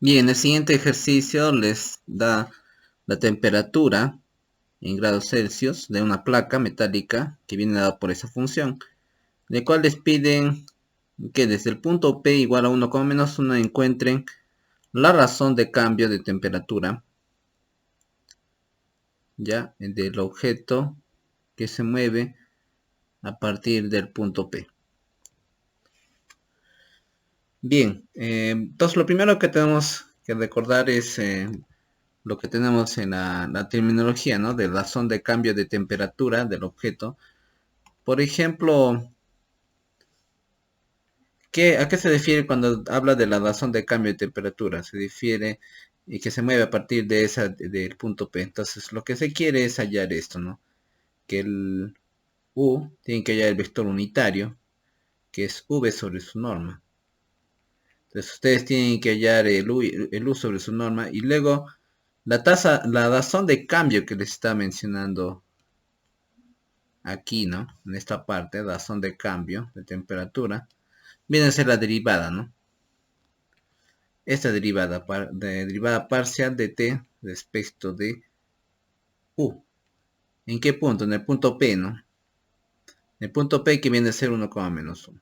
Bien, el siguiente ejercicio les da la temperatura en grados Celsius de una placa metálica que viene dada por esa función, de cual les piden que desde el punto P igual a 1, menos 1 encuentren la razón de cambio de temperatura, ya, del objeto que se mueve a partir del punto P. Bien, entonces lo primero que tenemos que recordar es lo que tenemos en la terminología, ¿no? De razón de cambio de temperatura del objeto. Por ejemplo, ¿a qué se refiere cuando habla de la razón de cambio de temperatura? Se refiere y que se mueve a partir de del punto P. Entonces, lo que se quiere es hallar esto, ¿no? Que el U tiene que hallar el vector unitario, que es V sobre su norma. Entonces, ustedes tienen que hallar el U sobre su norma y luego la razón de cambio que les está mencionando aquí, ¿no? En esta parte, razón de cambio de temperatura, viene a ser la derivada, ¿no? Esta derivada parcial de t respecto de u. ¿En qué punto? En el punto P, ¿no? En el punto P que viene a ser 1, menos 1.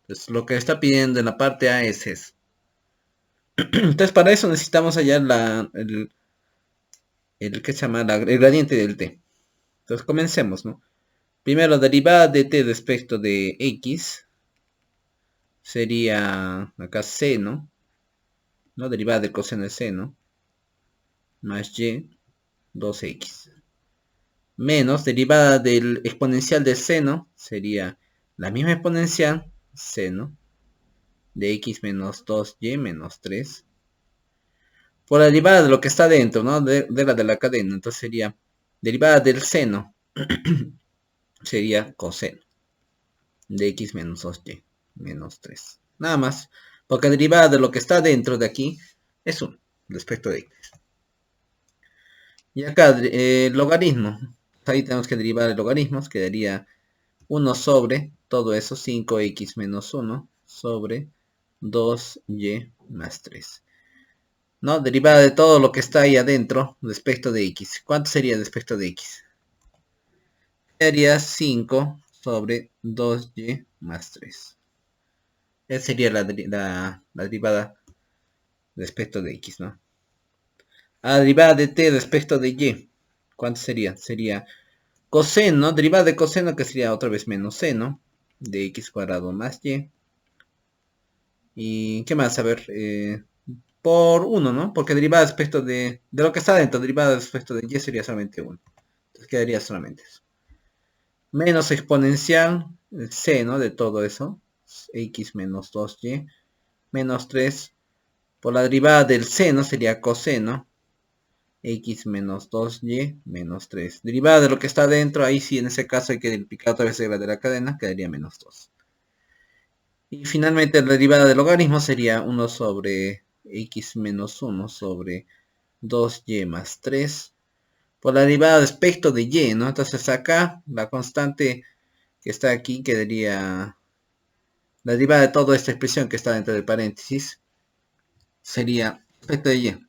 Entonces, lo que está pidiendo en la parte A es eso. Entonces, para eso necesitamos hallar ¿qué se llama? El gradiente del t. Entonces, comencemos, ¿no? Primero, derivada de t respecto de x sería acá seno, ¿no? Derivada de coseno de seno, más y, 2x. Menos derivada del exponencial de seno, sería la misma exponencial, seno, de x menos 2y menos 3. Por la derivada de lo que está dentro, ¿no? De la cadena, entonces sería derivada del seno, sería coseno, de x menos 2y menos 3. Nada más, porque la derivada de lo que está dentro de aquí es 1 respecto de x. Y acá, logaritmo. Ahí tenemos que derivar el logaritmo, quedaría 1 sobre todo eso, 5x menos 1 sobre 2y más 3. ¿No? Derivada de todo lo que está ahí adentro respecto de x. ¿Cuánto sería respecto de x? Sería 5 sobre 2y más 3. Esa sería la derivada respecto de x, ¿no? A derivada de t respecto de y. ¿Cuánto sería? Sería coseno, derivada de coseno que sería otra vez menos seno de x cuadrado más y. ¿Y qué más? A ver, por 1, ¿no? Porque derivada respecto de lo que está dentro, derivada respecto de y sería solamente 1. Entonces quedaría solamente eso. Menos exponencial, el seno de todo eso, x menos 2y, menos 3. Por la derivada del seno sería coseno, x menos 2y menos 3. Derivada de lo que está dentro, ahí sí en ese caso hay que multiplicar otra vez la de la cadena, quedaría menos 2. Y finalmente la derivada del logaritmo sería 1 sobre x menos 1 sobre 2y más 3 por la derivada respecto de y, ¿no? Entonces acá la constante que está aquí quedaría la derivada de toda esta expresión que está dentro del paréntesis sería respecto de y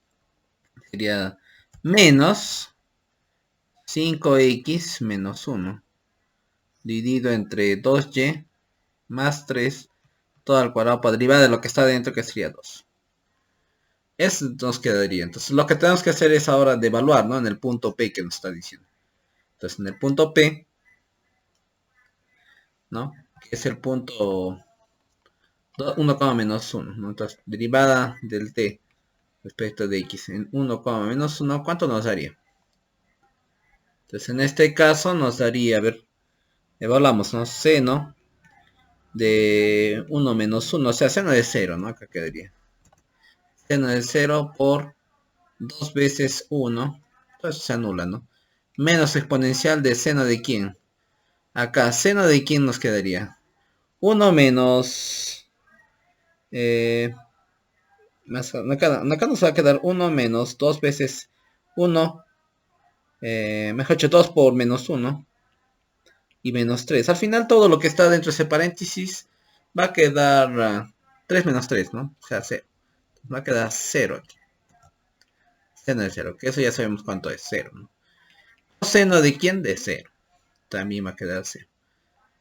sería menos 5x menos 1 dividido entre 2y más 3 todo al cuadrado por derivada de lo que está dentro que sería 2. Eso nos quedaría. Entonces lo que tenemos que hacer es ahora de evaluar, ¿no? En el punto P que nos está diciendo. Entonces en el punto P, ¿no? Que es el punto 1, menos 1, ¿no? Entonces derivada del t respecto de x en 1, menos 1, ¿cuánto nos daría? Entonces en este caso nos daría, a ver, evaluamos, ¿no? Seno de 1 menos 1, o sea, seno de 0, ¿no? Acá quedaría. Seno de 0 por 2 veces 1, entonces se anula, ¿no? Menos exponencial de seno de quién. Acá, seno de quién nos quedaría. 1 menos... acá nos va a quedar 1 menos 2 veces 1. Mejor dicho, 2 por menos 1. Y menos 3. Al final todo lo que está dentro de ese paréntesis va a quedar 3 menos 3, ¿no? O sea, 0. Va a quedar 0 aquí. Seno de 0, que eso ya sabemos cuánto es 0, ¿no? ¿Coseno de quién? De 0. También va a quedar 0.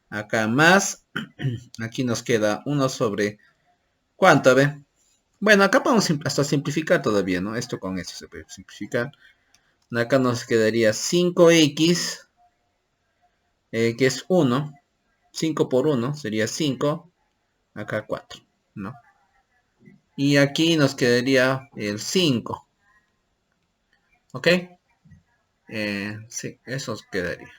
Acá más, aquí nos queda 1 sobre, ¿cuánto? A ver. Bueno, acá podemos hasta simplificar todavía, ¿no? Esto con esto se puede simplificar. Acá nos quedaría 5x, que es 1. 5 por 1 sería 5. Acá 4, ¿no? Y aquí nos quedaría el 5. ¿Ok? Sí, eso quedaría.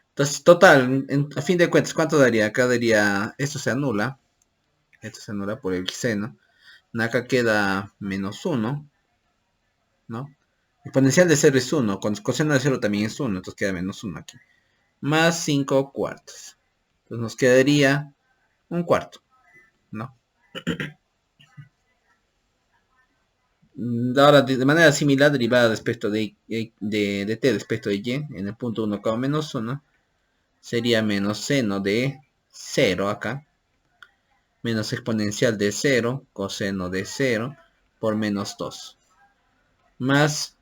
Entonces, total, a fin de cuentas, ¿cuánto daría? Acá daría, esto se anula. Esto se anula por el seno. Acá queda menos 1, ¿no? Exponencial de 0 es 1. Coseno de 0 también es 1. Entonces queda menos 1 aquí. Más 5 cuartos. Entonces nos quedaría un cuarto, ¿no? Ahora, de manera similar, derivada respecto de t respecto de y, en el punto 1, menos 1, sería menos seno de 0 acá, menos exponencial de 0, coseno de 0, por menos 2. Más,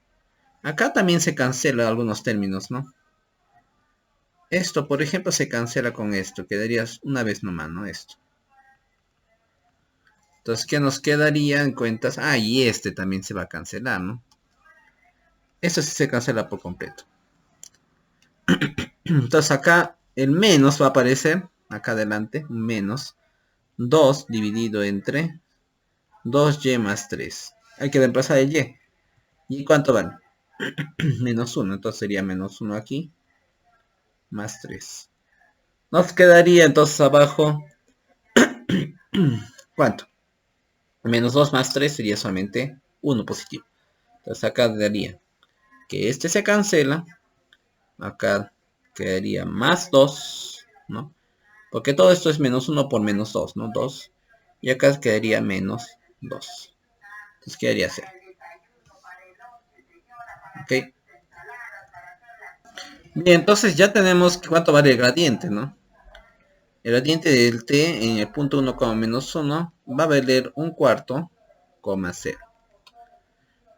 acá también se cancela algunos términos, ¿no? Esto, por ejemplo, se cancela con esto, quedaría una vez nomás, ¿no? Esto. Entonces, ¿qué nos quedaría en cuentas? Ah, y este también se va a cancelar, ¿no? Esto sí se cancela por completo. Entonces acá el menos va a aparecer, acá adelante, menos 2 dividido entre 2y más 3. Hay que reemplazar el y. ¿Y cuánto vale? Menos 1, entonces sería menos 1 aquí, más 3. Nos quedaría entonces abajo, ¿cuánto? Menos 2 más 3 sería solamente 1 positivo. Entonces acá daría que este se cancela, acá quedaría más 2, ¿no? Porque todo esto es menos 1 por menos 2, ¿no? 2. Y acá quedaría menos 2. Entonces quedaría 0. ¿Ok? Bien, entonces ya tenemos cuánto vale el gradiente, ¿no? El gradiente del t en el punto 1, menos 1 va a valer un cuarto, coma 0.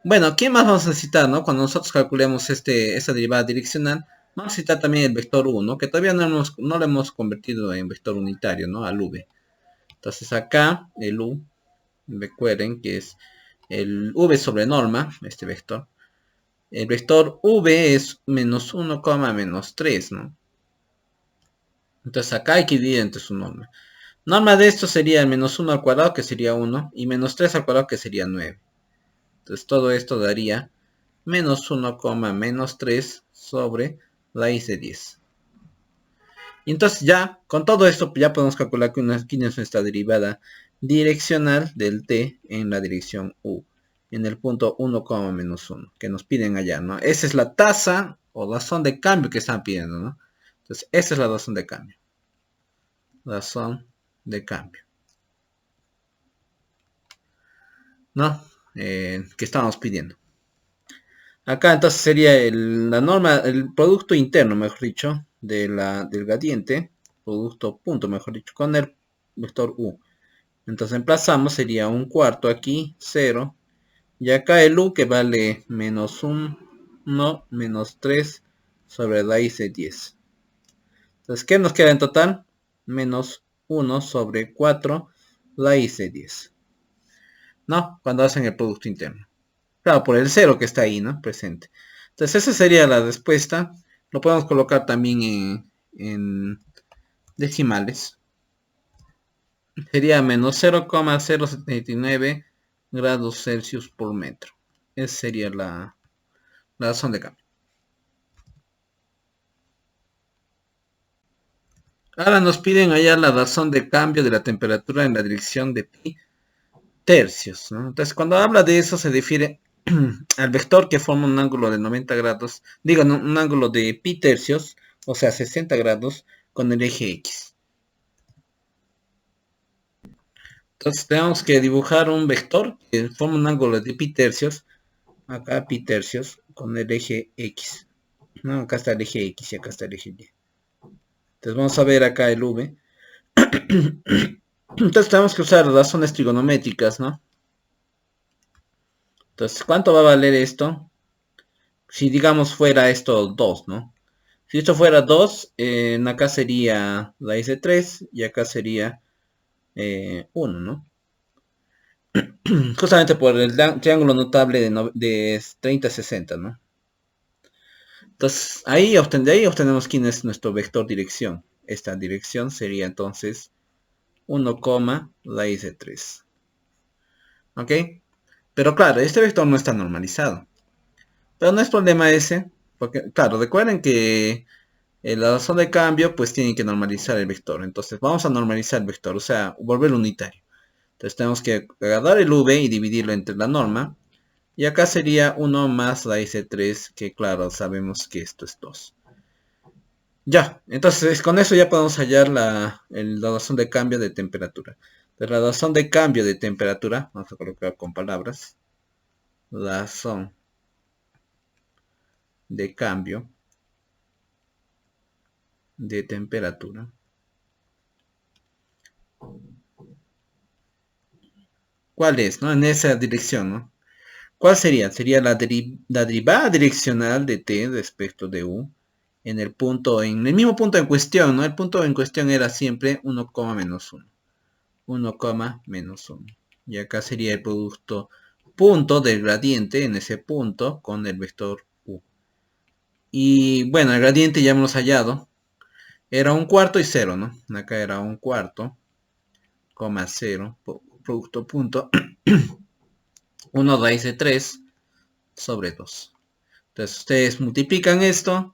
Bueno, ¿qué más vamos a necesitar, no? Cuando nosotros calculemos esta derivada direccional, vamos a necesitar también el vector u, ¿no? Que todavía no lo hemos convertido en vector unitario, ¿no? Al v. Entonces acá el u, recuerden que es el v sobre norma, este vector. El vector v es menos 1, menos 3, ¿no? Entonces acá hay que dividir entre su norma. Norma de esto sería el menos 1 al cuadrado, que sería 1, y menos 3 al cuadrado, que sería 9. Entonces todo esto daría menos 1, menos 3 sobre raíz de 10. Y entonces ya, con todo esto, ya podemos calcular que aquí es nuestra derivada direccional del t en la dirección u, en el punto 1, menos 1, que nos piden allá, ¿no? Esa es la tasa o razón de cambio que están pidiendo, ¿no? Entonces, esa es la razón de cambio. Razón de cambio, ¿no? Que estamos pidiendo. Acá entonces sería la norma, el producto interno, mejor dicho, del gradiente, producto punto, mejor dicho, con el vector u. Entonces emplazamos, sería un cuarto aquí, 0. Y acá el u que vale menos 1, menos 3 sobre raíz de 10. Entonces, ¿qué nos queda en total? Menos 1 sobre 4 raíz de 10. ¿No? Cuando hacen el producto interno. Claro, por el 0 que está ahí, ¿no? Presente. Entonces, esa sería la respuesta. Lo podemos colocar también en decimales. Sería menos 0,079 grados Celsius por metro. Esa sería la razón de cambio. Ahora nos piden allá la razón de cambio de la temperatura en la dirección de pi tercios, ¿no? Entonces, cuando habla de eso se refiere al vector que forma un ángulo de 90 grados, digo, un ángulo de pi tercios, o sea, 60 grados, con el eje X. Entonces, tenemos que dibujar un vector que forma un ángulo de pi tercios, acá pi tercios, con el eje X. No, acá está el eje X y acá está el eje Y. Entonces, vamos a ver acá el V. Entonces, tenemos que usar razones trigonométricas, ¿no? Entonces, ¿cuánto va a valer esto? Si digamos fuera esto 2, ¿no? Si esto fuera 2, acá sería raíz de 3 y acá sería 1, ¿no? Justamente por el triángulo notable de 30-60, ¿no? Entonces, de ahí obtenemos quién es nuestro vector dirección. Esta dirección sería entonces 1, raíz de 3. ¿Ok? Pero claro, este vector no está normalizado. Pero no es problema ese, porque claro, recuerden que la razón de cambio pues tiene que normalizar el vector. Entonces vamos a normalizar el vector, o sea, volverlo unitario. Entonces tenemos que agarrar el v y dividirlo entre la norma. Y acá sería 1 más raíz de 3, que claro, sabemos que esto es 2. Ya, entonces con eso ya podemos hallar la razón de cambio de temperatura. De la razón de cambio de temperatura, vamos a colocar con palabras, razón de cambio de temperatura. ¿Cuál es, no? En esa dirección, ¿no? ¿Cuál sería? Sería la derivada direccional de t respecto de u en en el mismo punto en cuestión, ¿no? El punto en cuestión era siempre 1, menos 1. 1, menos 1. Y acá sería el producto punto del gradiente en ese punto con el vector u. Y bueno, el gradiente ya hemos hallado. Era 1/4 y 0, ¿no? Acá era 1/4, 0, producto punto. 1 raíz de 3 sobre 2. Entonces ustedes multiplican esto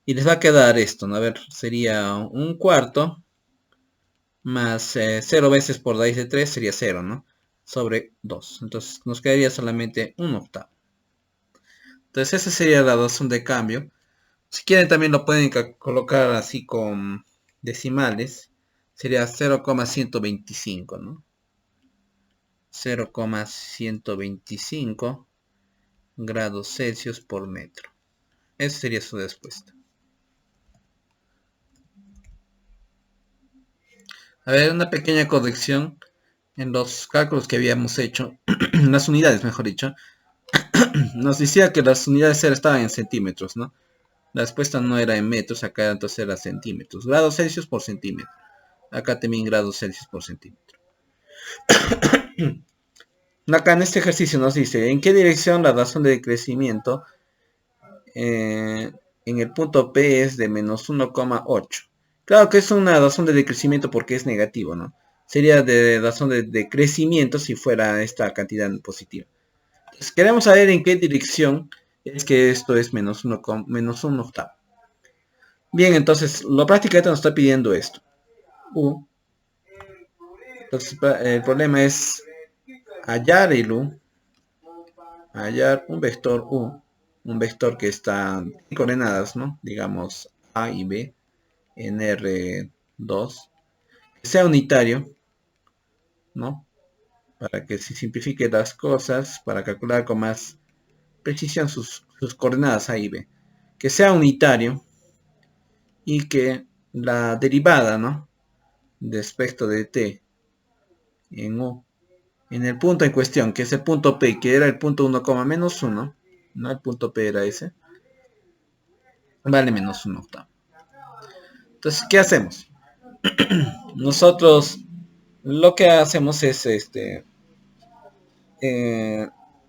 y les va a quedar esto, ¿no? A ver, sería 1/4 más 0 veces por raíz de 3 sería 0, ¿no? Sobre 2. Entonces nos quedaría solamente 1/8. Entonces esa sería la razón de cambio. Si quieren también lo pueden colocar así con decimales. Sería 0,125, ¿no? 0,125 grados Celsius por metro. Esa sería su respuesta. A ver, una pequeña corrección en los cálculos que habíamos hecho, las unidades, mejor dicho, nos decía que las unidades estaban en centímetros, ¿no? La respuesta no era en metros, acá entonces era centímetros. Grados Celsius por centímetro. Acá también grados Celsius por centímetro. Acá en este ejercicio nos dice, ¿en qué dirección la razón de crecimiento en el punto P es de menos 1,8? Claro que es una razón de decrecimiento porque es negativo, ¿no? Sería de razón de decrecimiento si fuera esta cantidad positiva. Entonces, queremos saber en qué dirección es que esto es menos 1 octavo. Bien, entonces, lo prácticamente nos está pidiendo esto. U. Entonces, el problema es hallar el U, hallar un vector U, un vector que está en coordenadas, ¿no? Digamos A y B en R2, que sea unitario, ¿no? Para que se simplifique las cosas, para calcular con más precisión sus coordenadas A y B. Que sea unitario y que la derivada, ¿no? Respecto de t en U, en el punto en cuestión, que es el punto P, que era el punto 1, menos 1, ¿no? El punto P era ese, vale menos 1 octavo. Entonces, ¿qué hacemos? Nosotros lo que hacemos es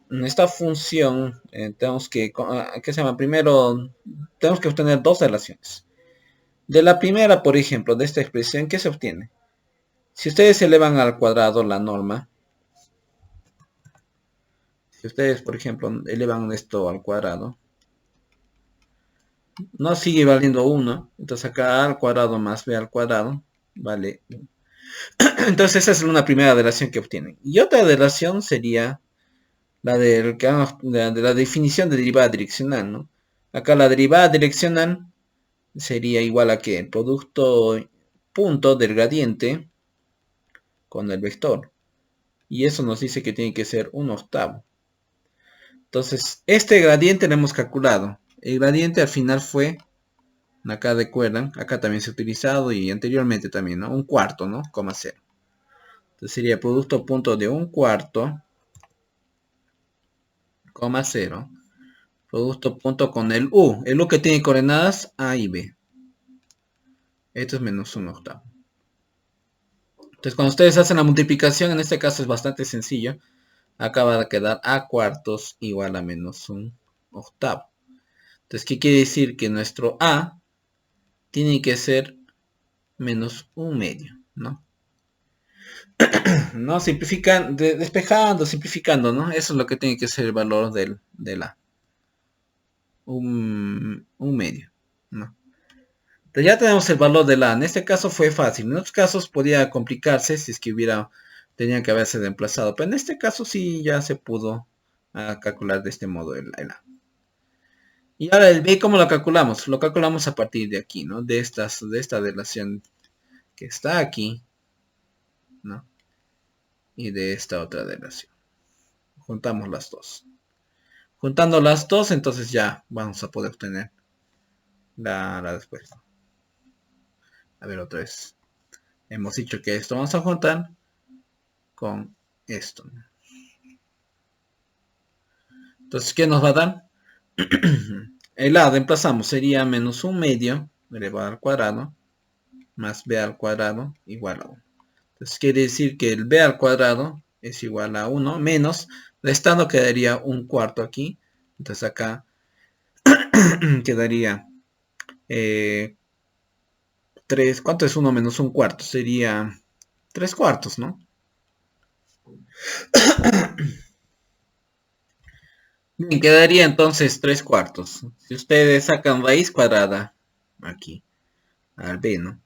esta función tenemos que, ¿qué se llama? Primero tenemos que obtener dos relaciones. De la primera, por ejemplo, de esta expresión, ¿qué se obtiene? Si ustedes elevan al cuadrado la norma, si ustedes, por ejemplo, elevan esto al cuadrado, no sigue valiendo 1. Entonces acá a al cuadrado más b al cuadrado vale 1. Entonces esa es una primera relación que obtienen. Y otra relación sería la de la definición de derivada direccional, ¿no? Acá la derivada direccional sería igual a que el producto punto del gradiente con el vector. Y eso nos dice que tiene que ser 1/8. Entonces, este gradiente lo hemos calculado. El gradiente al final fue, acá recuerdan, acá también se ha utilizado y anteriormente también, ¿no? 1/4, ¿no? 0. Entonces sería producto punto de 1/4 coma 0. Producto punto con el U. El U que tiene coordenadas A y B. Esto es menos 1 octavo. Entonces cuando ustedes hacen la multiplicación, en este caso es bastante sencillo. Acá va a quedar A cuartos igual a menos 1 octavo. Entonces, ¿qué quiere decir? Que nuestro A tiene que ser menos 1 medio, ¿no? ¿No? Despejando, simplificando, ¿no? Eso es lo que tiene que ser el valor del A. Un medio, ¿no? Entonces ya tenemos el valor del A. En este caso fue fácil. En otros casos podía complicarse si es que tenía que haberse reemplazado. Pero en este caso sí ya se pudo calcular de este modo el A. Y ahora el B, ¿cómo lo calculamos? Lo calculamos a partir de aquí, ¿no? De esta relación que está aquí, ¿no? Y de esta otra relación. Juntamos las dos. Juntando las dos, entonces ya vamos a poder obtener la respuesta. A ver, otra vez. Hemos dicho que esto vamos a juntar con esto. Entonces, ¿qué nos va a dar? El A reemplazamos, sería menos 1 medio elevado al cuadrado más B al cuadrado igual a 1. Entonces quiere decir que el B al cuadrado es igual a 1 menos, restando quedaría un cuarto aquí. Entonces acá quedaría 3, ¿cuánto es 1 menos un cuarto? Sería 3 cuartos, ¿no? Bien, quedaría entonces 3 cuartos. Si ustedes sacan raíz cuadrada aquí, al B, ¿no?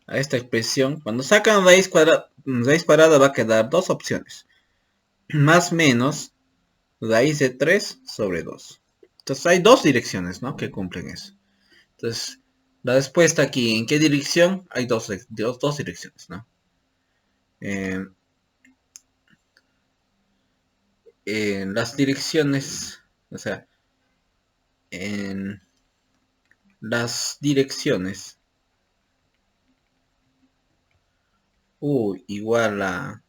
A esta expresión, cuando sacan raíz cuadrada va a quedar dos opciones. Más menos raíz de 3 sobre 2. Entonces hay dos direcciones, ¿no? Que cumplen eso. Entonces, la respuesta aquí, ¿en qué dirección? Hay dos direcciones, ¿no? En las direcciones, o sea, en las direcciones U igual a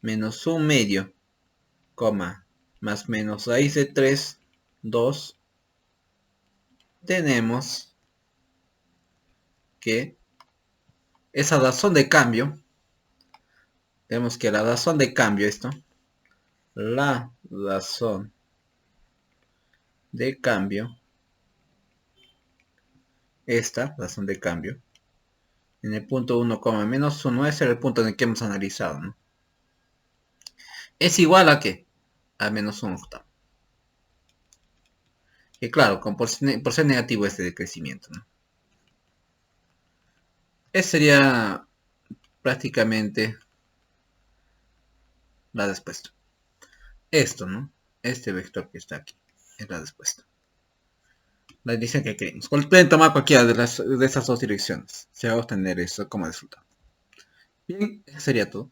menos 1 medio, coma, más menos raíz de 3, 2, tenemos que esa razón de cambio, tenemos que la razón de cambio, la razón de cambio, esta razón de cambio, en el punto 1, menos 1, ese era el punto en el que hemos analizado, ¿no? Es igual a ¿qué? A menos 1 octavo. Y claro, por ser negativo este decrecimiento, ¿no? Esa sería prácticamente la respuesta. Esto, ¿no? Este vector que está aquí es la respuesta. La dirección que queremos. Pueden tomar cualquiera de esas dos direcciones. Se va a obtener eso como resultado. Bien, eso sería todo.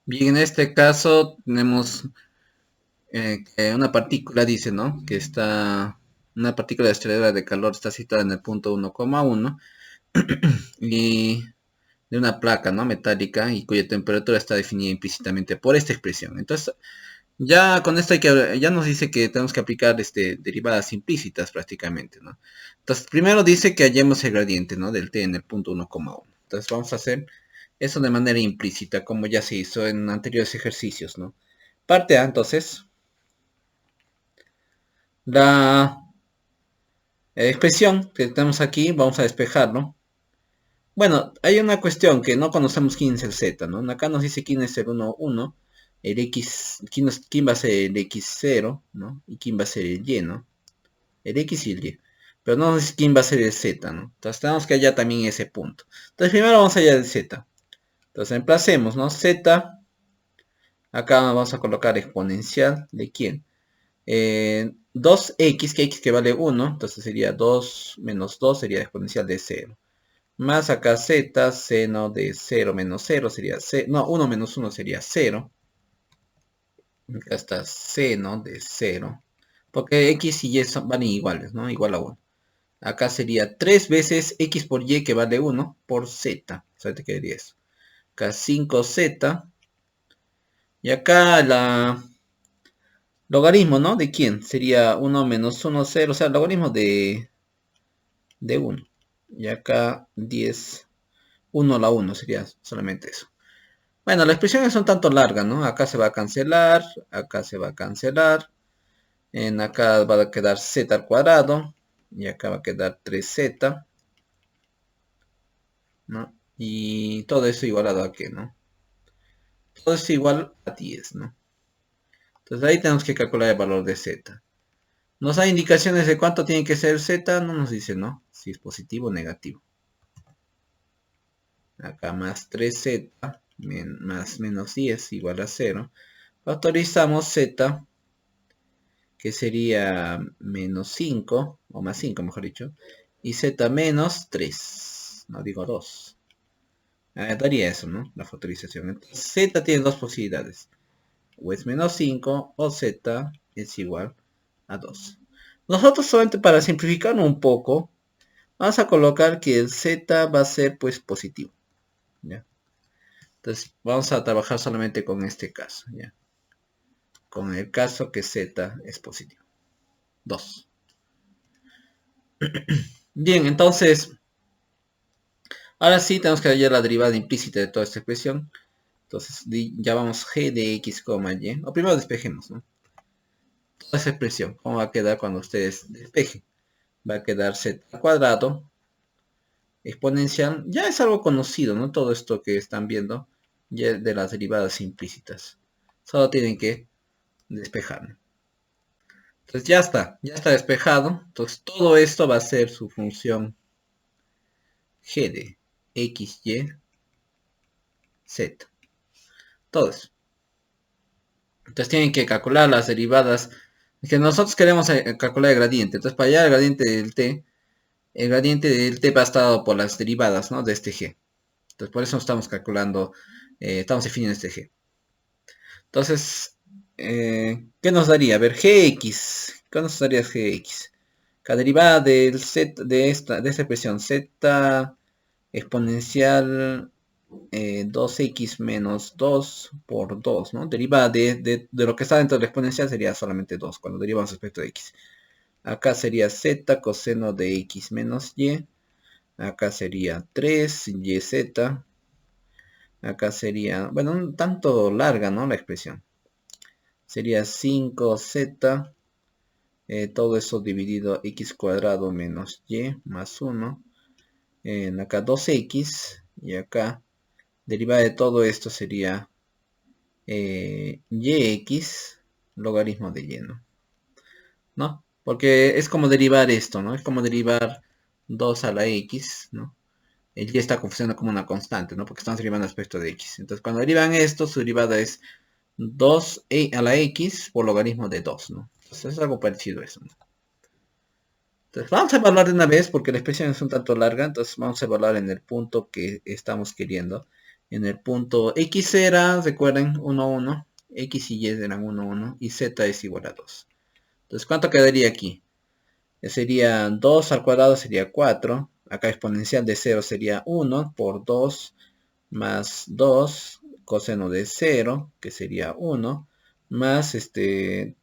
Bien, en este caso tenemos que una partícula, dice, ¿no? Que una partícula estrella de calor está situada en el punto 1,1 y de una placa, ¿no? Metálica y cuya temperatura está definida implícitamente por esta expresión. Entonces, ya con esto ya nos dice que tenemos que aplicar derivadas implícitas prácticamente, ¿no? Entonces, primero dice que hallemos el gradiente, ¿no? Del t en el punto 1,1. Entonces, vamos a hacer eso de manera implícita, como ya se hizo en anteriores ejercicios, ¿no? Parte A, entonces, la expresión que tenemos aquí, vamos a despejarlo. Bueno, hay una cuestión que no conocemos quién es el z, ¿no? Acá nos dice quién es el 1, 1, el x, quién va a ser el x0, ¿no? Y quién va a ser el y, ¿no? El x y el y. Pero no nos dice quién va a ser el z, ¿no? Entonces tenemos que hallar también ese punto. Entonces primero vamos a hallar el z. Entonces reemplacemos, ¿no? Z, acá vamos a colocar exponencial de quién. 2x, que x que vale 1, entonces sería 2 menos 2 sería exponencial de 0. Más acá z, seno de 0 menos 0 sería 0. No, 1 menos 1 sería 0. Acá está seno de 0. Porque x y y van iguales, ¿no? Igual a 1. Acá sería 3 veces x por y que vale 1 por z. O sea, te quedaría eso. Acá 5z Y acá la logaritmo, ¿no? ¿De quién? Sería 1 menos 1, 0, o sea, el logaritmo de 1. Y acá 10, 1 a la 1 sería solamente eso. Bueno, las expresiones son tanto largas, ¿no? Acá se va a cancelar, acá se va a cancelar. En acá va a quedar z al cuadrado. Y acá va a quedar 3z, ¿no? Y todo eso igualado a qué, ¿no? Todo eso igual a 10, ¿no? Entonces ahí tenemos que calcular el valor de z. Nos da indicaciones de cuánto tiene que ser z, no nos dice, ¿no? Si es positivo o negativo. Acá más 3z más menos 10 igual a 0. Factorizamos z, que sería menos 5, o más 5 mejor dicho, y z menos 3, no digo 2. Daría eso, ¿no? La factorización. Entonces, z tiene dos posibilidades. O es menos 5 o z es igual a 2. Nosotros solamente para simplificarlo un poco, vamos a colocar que el z va a ser pues positivo. ¿Ya? Entonces vamos a trabajar solamente con este caso. ¿Ya? Con el caso que z es positivo. 2. Bien, entonces, ahora sí tenemos que hallar la derivada implícita de toda esta expresión. Entonces llamamos g de x, y. O primero despejemos, ¿no? Toda esa expresión. ¿Cómo va a quedar cuando ustedes despejen? Va a quedar z al cuadrado exponencial. Ya es algo conocido, ¿no? Todo esto que están viendo ya de las derivadas implícitas. Solo tienen que despejar. Entonces ya está despejado. Entonces todo esto va a ser su función g de x, y, z. Todo eso. Entonces tienen que calcular las derivadas. Que nosotros queremos calcular el gradiente. Entonces para hallar el gradiente del t va estado por las derivadas, ¿no? De este g. Entonces por eso estamos calculando, estamos definiendo este g. Entonces, ¿qué nos daría? A ver, gx. ¿Qué nos daría gx? La derivada del z de esta expresión z exponencial 2x menos 2 por 2, ¿no? Derivada de lo que está dentro de la exponencial sería solamente 2 cuando derivamos respecto de x. Acá sería z coseno de x menos y. Acá sería 3yz. Acá sería, bueno, un tanto larga, ¿no? La expresión. Sería 5z. Todo eso dividido x cuadrado menos y más 1. En acá 2x. Y acá, derivada de todo esto sería yx logaritmo de y, ¿no? Porque es como derivar esto, ¿no? Es como derivar 2 a la x, ¿no? El y está funcionando como una constante, ¿no? Porque estamos derivando aspecto de x. Entonces, cuando derivan esto, su derivada es 2 a la x por logaritmo de 2, ¿no? Entonces, es algo parecido a eso, ¿no? Entonces, vamos a evaluar de una vez, porque la expresión es un tanto larga, entonces vamos a evaluar en el punto que estamos queriendo. En el punto x era, recuerden, 1, 1, x y y eran 1, 1, y z es igual a 2. Entonces, ¿cuánto quedaría aquí? Sería 2 al cuadrado sería 4. Acá exponencial de 0 sería 1 por 2 más 2 coseno de 0, que sería 1, más 3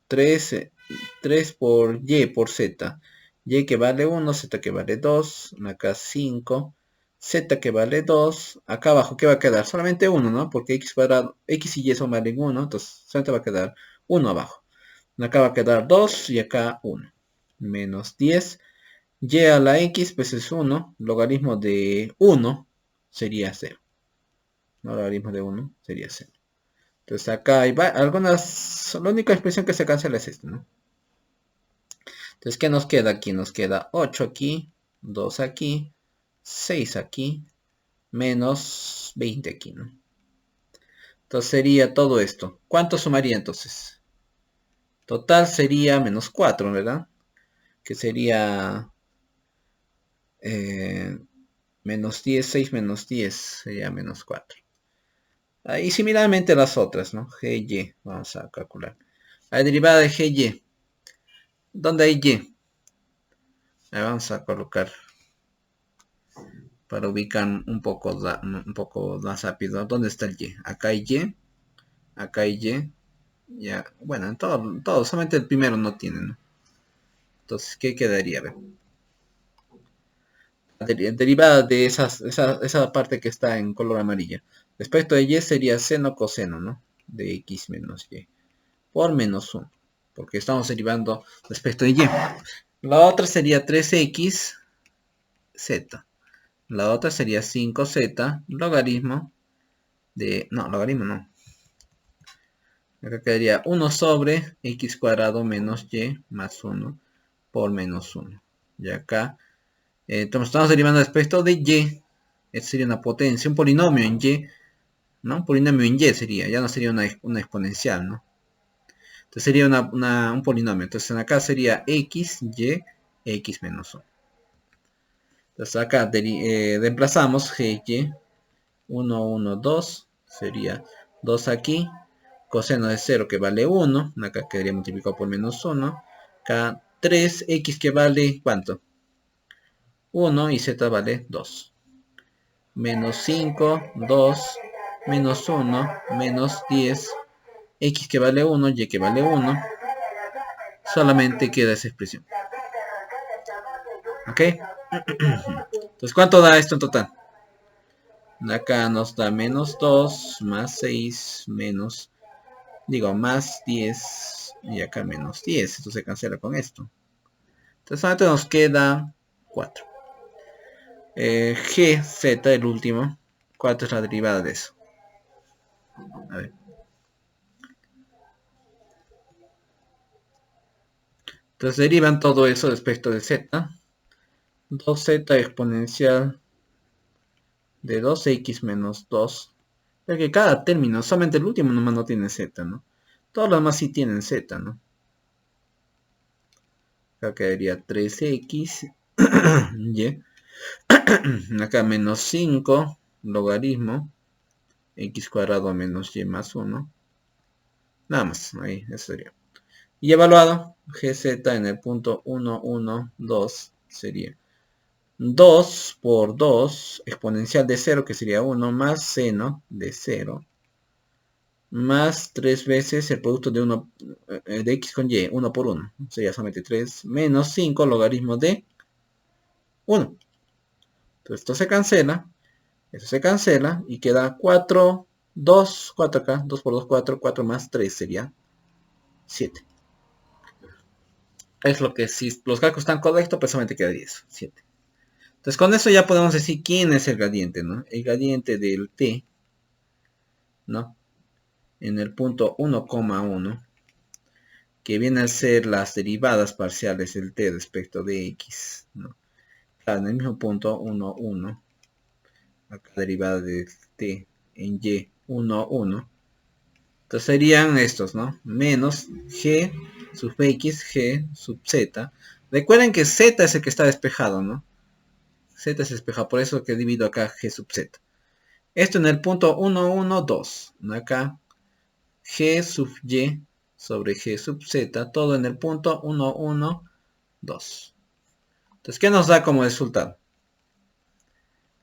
por y por z. Y que vale 1, z que vale 2, acá 5, z que vale 2. Acá abajo, ¿qué va a quedar? Solamente 1, ¿no? Porque x cuadrado, x y y son valen 1, entonces solamente va a quedar 1 abajo. Acá va a quedar 2 y acá 1. Menos 10. Y a la x pues es 1. Logaritmo de 1 sería 0. ¿No? Logaritmo de 1 sería 0. Entonces acá hay algunas... La única expresión que se cancela es esta, ¿no? Entonces, ¿qué nos queda aquí? Nos queda 8 aquí, 2 aquí, 6 aquí, menos 20 aquí, ¿no? Entonces sería todo esto. ¿Cuánto sumaría entonces? Total sería menos 4, ¿verdad? Que sería eh, menos 10, 6 menos 10 sería menos 4. Y similarmente las otras, ¿no? GY, vamos a calcular. La derivada de GY. ¿Dónde hay Y? Vamos a colocar para ubicar un poco más rápido. ¿Dónde está el Y? Acá hay Y. acá hay y, ya, bueno, en todo, solamente el primero no tiene, ¿no? Entonces, ¿qué quedaría? A ver, derivada de esa parte que está en color amarillo. Respecto de y sería seno coseno, ¿no? De x menos y por menos 1, porque estamos derivando respecto de y. La otra sería 3x z. La otra sería 5z logaritmo de... No, logaritmo no. Acá quedaría 1 sobre x cuadrado menos y más 1 por menos 1. Y acá estamos derivando respecto de y. Esto sería una potencia, un polinomio en y, ¿no? Un polinomio en y sería, ya no sería una exponencial, ¿no? Entonces sería un polinomio. Entonces acá sería x, y, x menos 1. Entonces acá reemplazamos g, y, 1, 1, 2, sería 2 aquí, coseno de 0 que vale 1, acá quedaría multiplicado por menos 1, acá 3x que vale, ¿cuánto? 1 y z vale 2. Menos 5, 2, menos 1, menos 10, x que vale 1, y que vale 1, solamente queda esa expresión. ¿Ok? Entonces, ¿cuánto da esto en total? Acá nos da menos 2, más 6, más 10, y acá menos 10. Esto se cancela con esto. Entonces, solamente nos queda 4. G, Z, el último. ¿Cuánto es la derivada de eso? A ver. Entonces derivan todo eso respecto de Z. 2z exponencial de 2x menos 2. Ya que cada término, solamente el último nomás no tiene z, ¿no? Todos los demás sí tienen z, ¿no? Acá quedaría 3x y acá menos 5 logaritmo x cuadrado menos y más 1. Nada más, ahí, eso sería. Y evaluado, gz en el punto 1, 1, 2 sería 2 por 2 exponencial de 0, que sería 1, más seno de 0, más 3 veces el producto de 1 de x con y, 1 por 1, sería solamente 3, menos 5 logaritmo de 1. Entonces esto se cancela, eso se cancela y queda 4, 2, 4 acá, 2 por 2, 4, 4 más 3 sería 7. Es lo que si los cálculos están correctos, pues solamente quedaría eso, 7. Entonces con eso ya podemos decir quién es el gradiente, ¿no? El gradiente del t, ¿no? En el punto 1,1, que viene a ser las derivadas parciales del t respecto de x, ¿no? Claro, en el mismo punto 1,1, acá derivada de t en y 1,1. Entonces serían estos, ¿no? Menos g sub x, g sub z. Recuerden que z es el que está despejado, ¿no? Z es despejado, por eso que divido acá g sub z. Esto en el punto 1,1,2, ¿no? Acá g sub y sobre g sub z, todo en el punto 1,1,2. Entonces, ¿qué nos da como resultado?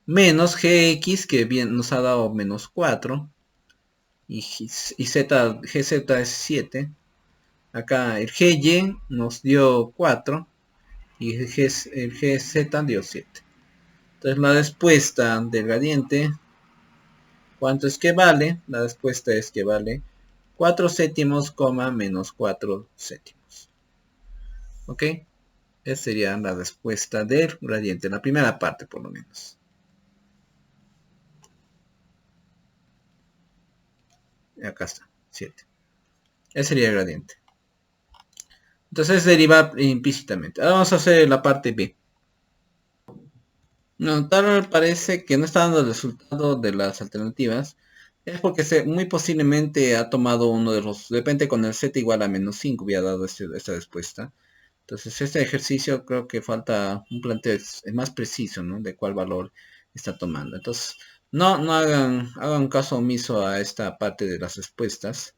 Menos gx, que bien nos ha dado menos 4, y z, gz es 7. Acá el gy nos dio 4, y el gz dio 7. Entonces, la respuesta del gradiente, ¿cuánto es que vale? La respuesta es que vale 4 séptimos, menos 4 séptimos. ¿Ok? Esa sería la respuesta del gradiente, la primera parte por lo menos. Y acá está, 7. Ese sería el gradiente. Entonces deriva implícitamente. Ahora vamos a hacer la parte B. No, tal parece que no está dando el resultado de las alternativas. Es porque muy posiblemente ha tomado uno de los... Depende con el z igual a menos 5 hubiera dado esta respuesta. Entonces este ejercicio creo que falta un planteo más preciso, ¿no? De cuál valor está tomando. Entonces no hagan caso omiso a esta parte de las respuestas.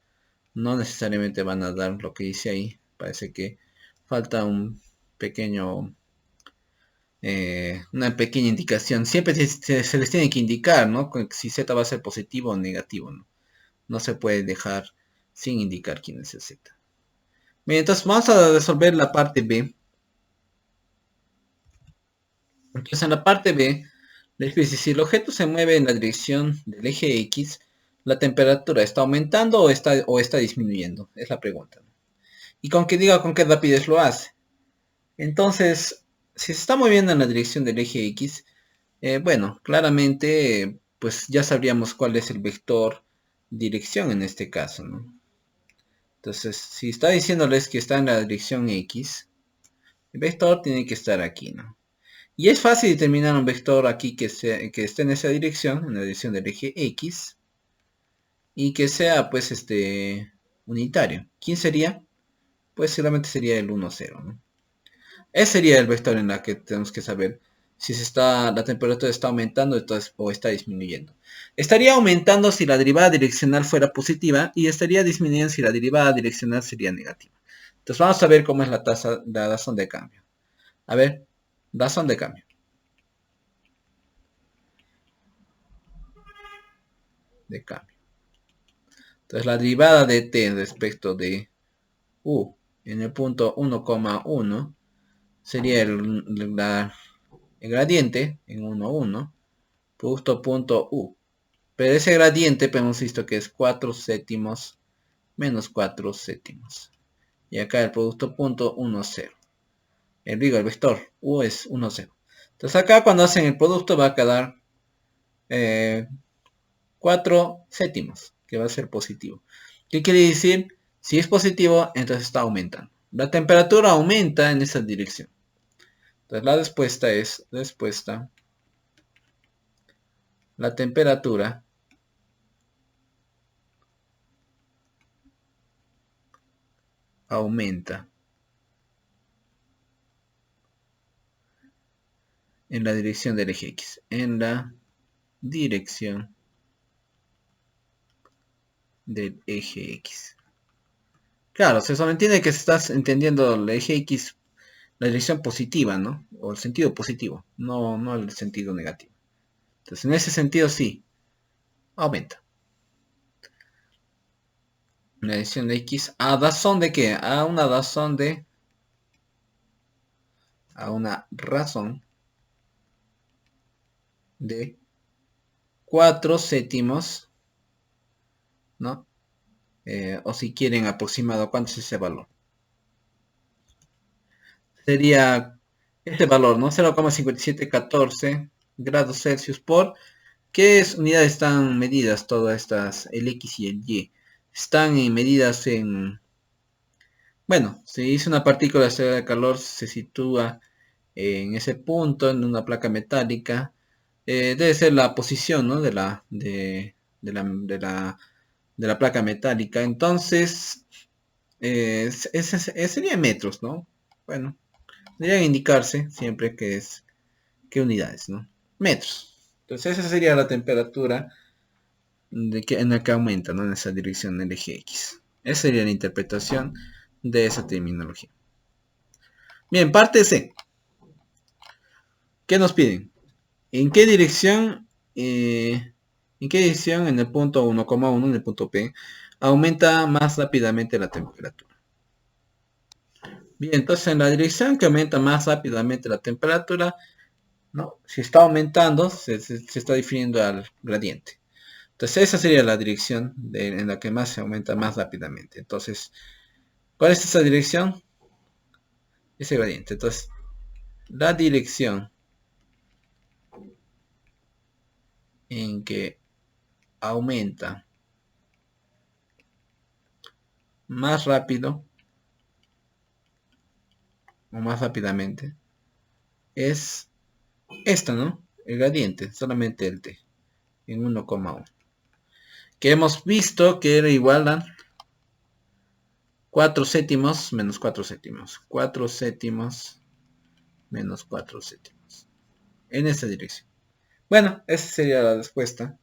No necesariamente van a dar lo que dice ahí. Parece que falta un pequeño... una pequeña indicación. Siempre se les tiene que indicar, ¿no? Si z va a ser positivo o negativo, ¿no? no se puede dejar sin indicar quién es el Z. Bien, entonces vamos a resolver la parte B. Entonces en la parte B, les dice, si el objeto se mueve en la dirección del eje X, la temperatura está aumentando o está disminuyendo, es la pregunta. Y con que diga con qué rapidez lo hace. Entonces, si se está moviendo en la dirección del eje X, bueno, claramente, pues ya sabríamos cuál es el vector dirección en este caso, ¿no? Entonces, si está diciéndoles que está en la dirección X, el vector tiene que estar aquí, ¿no? Y es fácil determinar un vector aquí que esté en esa dirección, en la dirección del eje X, y que sea, pues, unitario. ¿Quién sería? Pues seguramente sería el 1, 0, ¿no? Ese sería el vector en la que tenemos que saber si la temperatura está aumentando o está disminuyendo. Estaría aumentando si la derivada direccional fuera positiva y estaría disminuyendo si la derivada direccional sería negativa. Entonces vamos a ver cómo es la razón de cambio. A ver, razón de cambio. Entonces la derivada de t respecto de u en el punto 1,1 sería el gradiente en 1, 1, producto punto u. Pero ese gradiente pues hemos visto que es 4 séptimos menos 4 séptimos. Y acá el producto punto 1, 0. El vector u es 1, 0. Entonces acá cuando hacen el producto va a quedar 4 séptimos, que va a ser positivo. ¿Qué quiere decir? Si es positivo, entonces está aumentando. La temperatura aumenta en esa dirección. Entonces la respuesta es, la temperatura aumenta en la dirección del eje X. En la dirección del eje X. Claro, se sobreentiende que estás entendiendo el eje X, la dirección positiva, ¿no? O el sentido positivo, no el sentido negativo. Entonces, en ese sentido sí, aumenta. La dirección de X, ¿a razón de qué? A una razón de 4 séptimos, ¿no? O si quieren aproximado, ¿cuánto es ese valor? Sería este valor, ¿no? 0,5714 grados Celsius por, ¿qué unidades están medidas todas estas, el X y el Y? Están medidas en, bueno, si dice una partícula de calor se sitúa en ese punto, en una placa metálica, debe ser la posición, ¿no? de la placa metálica. Entonces, sería metros, ¿no? Bueno, deberían indicarse siempre qué unidades, ¿no? Metros. Entonces esa sería la temperatura en la que aumenta, ¿no? En esa dirección del eje X. Esa sería la interpretación de esa terminología. Bien, parte C. ¿Qué nos piden? ¿En qué dirección? En el punto 1,1, en el punto P, aumenta más rápidamente la temperatura? Bien, entonces en la dirección que aumenta más rápidamente la temperatura, ¿no? Si está aumentando, se está definiendo al gradiente. Entonces esa sería la dirección en la que más se aumenta más rápidamente. Entonces, ¿cuál es esa dirección? Ese gradiente. Entonces, la dirección en que aumenta más rápido o más rápidamente es esta, ¿no? El gradiente, solamente el t, en 1,1. Que hemos visto que era igual a 4 séptimos menos 4 séptimos. 4 séptimos menos 4 séptimos. En esta dirección. Bueno, esa sería la respuesta.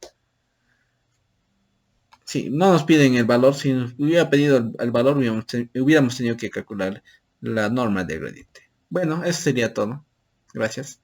Sí, no nos piden el valor. Si nos hubiera pedido el valor, hubiéramos tenido que calcular la norma del gradiente. Bueno, eso sería todo. Gracias.